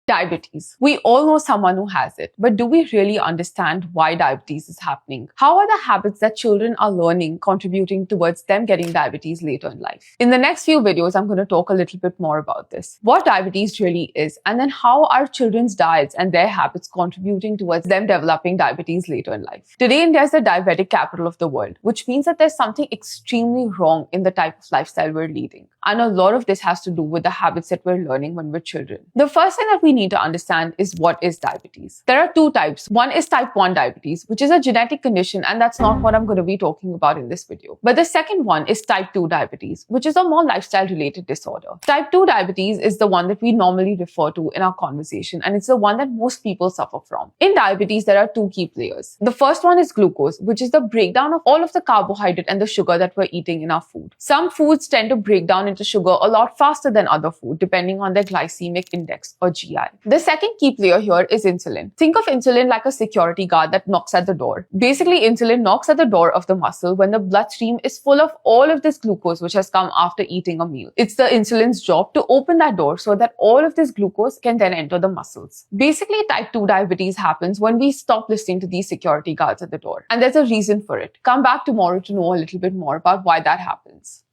Diabetes. We all know someone who has it, but do we really understand why diabetes is happening? How are the habits that children are learning contributing towards them getting diabetes later in life? In the next few videos, I'm going to talk a little bit more about this, what diabetes really is, and then how are children's diets and their habits contributing towards them developing diabetes later in life. Today, India is the diabetic capital of the world, which means that there's something extremely wrong in the type of lifestyle we're leading. And a lot of this has to do with the habits that we're learning when we're children. The first thing that we need to understand is what is diabetes. There are two types. One is type 1 diabetes, which is a genetic condition, and that's not what I'm going to be talking about in this video. But the second one is type 2 diabetes, which is a more lifestyle-related disorder. Type 2 diabetes is the one that we normally refer to in our conversation, and it's the one that most people suffer from. In diabetes, there are two key players. The first one is glucose, which is the breakdown of all of the carbohydrate and the sugar that we're eating in our food. Some foods tend to break down into sugar a lot faster than other food, depending on their glycemic index or GI. The second key player here is insulin. Think of insulin like a security guard that knocks at the door. Basically, insulin knocks at the door of the muscle when the bloodstream is full of all of this glucose which has come after eating a meal. It's the insulin's job to open that door so that all of this glucose can then enter the muscles. Basically, type 2 diabetes happens when we stop listening to these security guards at the door. And there's a reason for it. Come back tomorrow to know a little bit more about why that happens.